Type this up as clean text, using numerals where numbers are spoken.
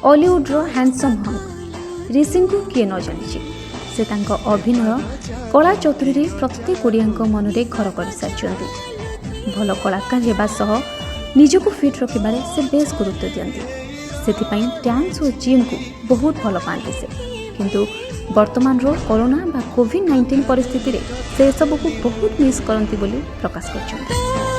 हॉलीवुड्र handsome hunk ऋषि को किए न जानी से तांको अभिनय कला चतुरी प्रत्येक ओडिया मन में घर कर सारी भल कलाकार होगा सह निजक फिट रखिबारे से बेस गुरुत्व दियंती से डांस और जिम को बहुत भल पाती से किंतु वर्तमान कोरोना बा कोविड-19 परिस्थिति रे से सब को बहुत मिस करती बोली प्रकाश कर।